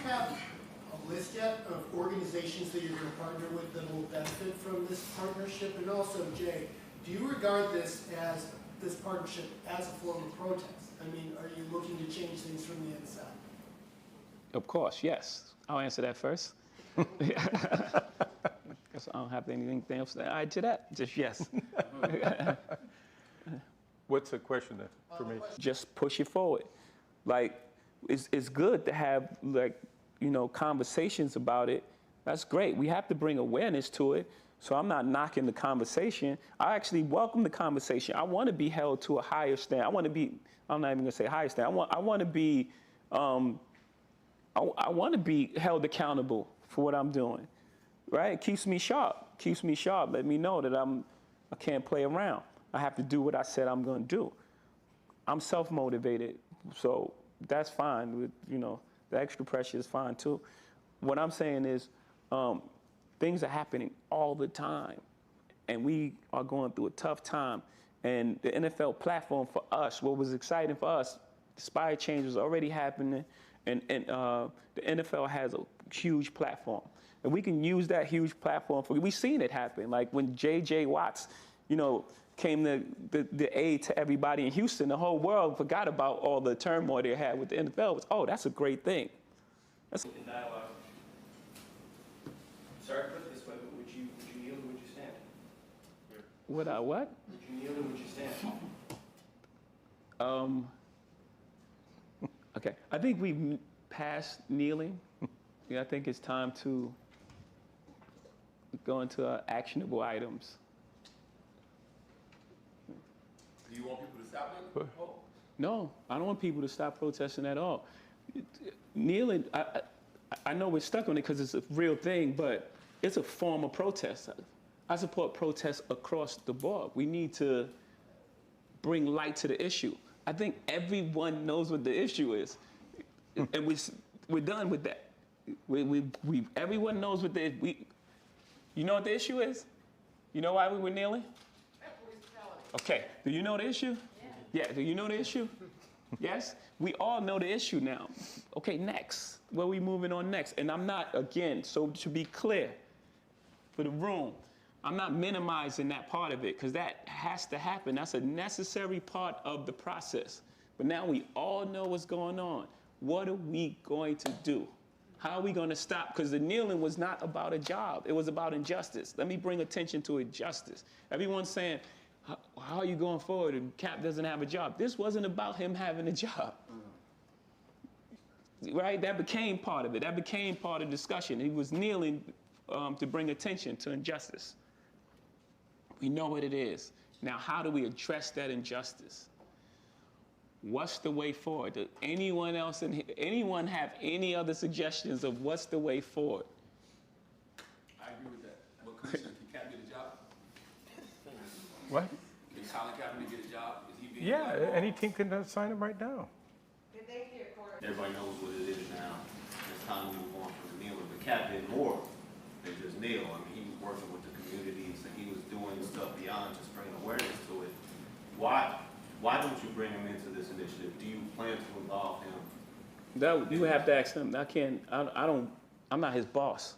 have a list yet of organizations that you're going to partner with that will benefit from this partnership? And also, Jay, do you regard this partnership as a form of protest? I mean, are you looking to change things from the inside? Of course, yes. I'll answer that first. Guess I don't have anything else to add to that. Just yes. What's the question then for me? Just push it forward. Like, it's good to have, like, you know, conversations about it. That's great. We have to bring awareness to it. So I'm not knocking the conversation. I actually welcome the conversation. I want to be held to a higher standard. I'm not even gonna say higher standard. I want to be held accountable for what I'm doing, right? It keeps me sharp. Let me know that I can't play around. I have to do what I said I'm going to do. I'm self-motivated, so that's fine. You know, the extra pressure is fine too. What I'm saying is, things are happening all the time, and we are going through a tough time. And the NFL platform for us, what was exciting for us, Inspire Change was already happening, and the NFL has a huge platform. And we can use that huge platform we've seen it happen. Like when J.J. Watts, you know, came the aid to everybody in Houston, the whole world forgot about all the turmoil they had with the NFL. It was, oh, that's a great thing. That's in dialogue. Sorry to put it this way, but would you kneel or would you stand? What? Would you kneel or would you stand? Okay, I think we've passed kneeling. Yeah, I think it's time to go into actionable items. Do you want people to stop kneeling? Oh. No, I don't want people to stop protesting at all. Kneeling, I know we're stuck on it because it's a real thing, but it's a form of protest. I support protests across the board. We need to bring light to the issue. I think everyone knows what the issue is, and we're done with that. Everyone knows what you know what the issue is? You know why we were kneeling? Okay, do you know the issue? Yeah, do you know the issue? Yes? We all know the issue now. Okay, next. Where are we moving on next? And I'm not, again, so to be clear for the room, I'm not minimizing that part of it because that has to happen. That's a necessary part of the process. But now we all know what's going on. What are we going to do? How are we going to stop? Because the kneeling was not about a job. It was about injustice. Let me bring attention to injustice. Everyone's saying, how are you going forward? And Cap doesn't have a job. This wasn't about him having a job. Right? That became part of it. That became part of the discussion. He was kneeling to bring attention to injustice. We know what it is. Now, how do we address that injustice? What's the way forward? Does anyone else anyone have any other suggestions of what's the way forward? I agree with that. But Commissioner, can Cap get a job? What? Can Colin Kaepernick get a job? Is he being Yeah, any team can sign him right now. Everybody knows what it is now. It's time to move on from the kneeling. But Cap did more than just kneel. I mean, he was working with the communities and he was doing stuff beyond just bringing awareness to it. Why don't you bring him into this initiative? Do you plan to involve him? You have to ask him. I'm not his boss.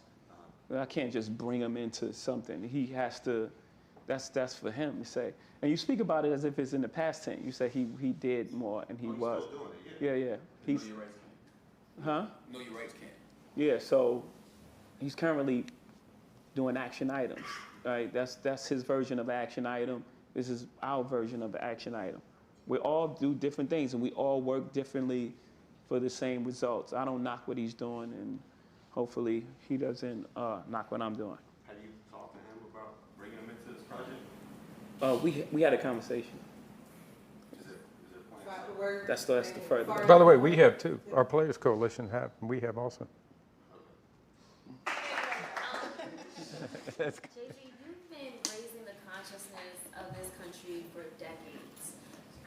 I can't just bring him into something. He has to, that's for him to say. And you speak about it as if it's in the past tense. You say he did more and he was. Still doing it, Yeah. You know your rights can't. Huh? You know your rights can't. Yeah, so he's currently doing action items, right? That's his version of action item. This is our version of the action item. We all do different things and we all work differently for the same results. I don't knock what he's doing and hopefully he doesn't knock what I'm doing. Have you talked to him about bringing him into this project? We had a conversation. Is it a plan? That's the further. By the way, we have too. Our Players Coalition have, and we have also. JG, you've been raising the consciousness of this country for decades.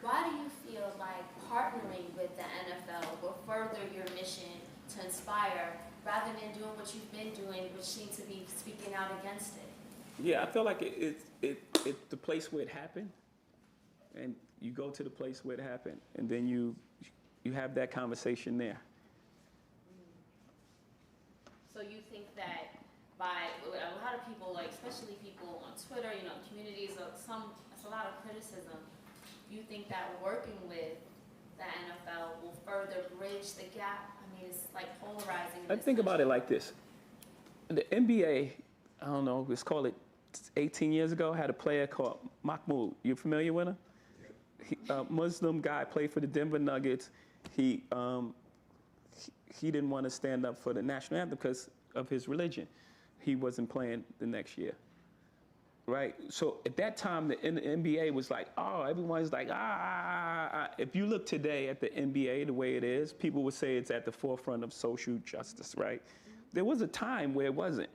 Why do you feel like partnering with the NFL will further your mission to inspire rather than doing what you've been doing, which seems to be speaking out against it? Yeah, I feel like it's the place where it happened, and you go to the place where it happened, and then you have that conversation there. So you think that by a lot of people, like especially people on Twitter, you know, communities of it's a lot of criticism. You think that working with the NFL will further bridge the gap? I mean, it's like polarizing. I think about it like this. The NBA, I don't know, let's call it 18 years ago, had a player called Mahmoud. You familiar with him? Muslim guy, played for the Denver Nuggets. He didn't want to stand up for the national anthem because of his religion. He wasn't playing the next year, right? So at that time, the NBA was like, oh, everyone's like, If you look today at the NBA, the way it is, people would say it's at the forefront of social justice, right? There was a time where it wasn't.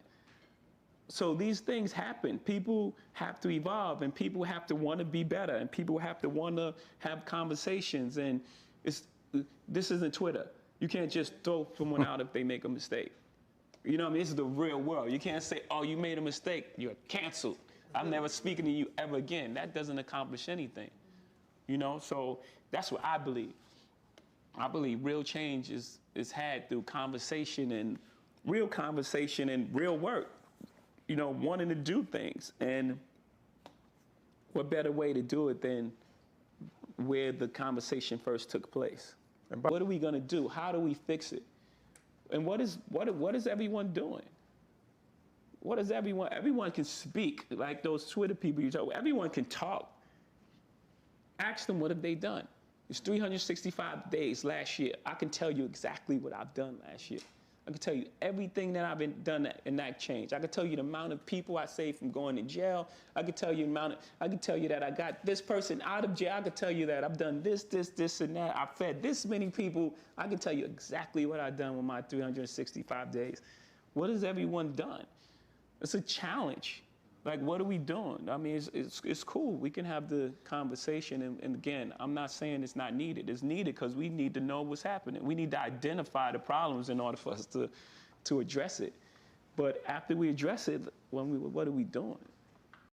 So these things happen. People have to evolve, and people have to want to be better, and people have to want to have conversations. And this isn't Twitter. You can't just throw someone out if they make a mistake. You know what I mean? This is the real world. You can't say, oh, you made a mistake, you're canceled. I'm never speaking to you ever again. That doesn't accomplish anything. You know, so that's what I believe. I believe real change is had through conversation and real work. You know, wanting to do things. And what better way to do it than where the conversation first took place? What are we going to do? How do we fix it? And what is everyone doing? What is everyone? Everyone can speak, like those Twitter people you talk about. Everyone can talk. Ask them what have they done. It's 365 days last year. I can tell you exactly what I've done last year. I can tell you everything that I've done in that change. I can tell you the amount of people I saved from going to jail. I can tell you that I got this person out of jail. I can tell you that I've done this, and that. I fed this many people. I can tell you exactly what I've done with my 365 days. What has everyone done? It's a challenge. Like, what are we doing? I mean, it's cool. We can have the conversation. And again, I'm not saying it's not needed. It's needed because we need to know what's happening. We need to identify the problems in order for us to address it. But after we address it, what are we doing?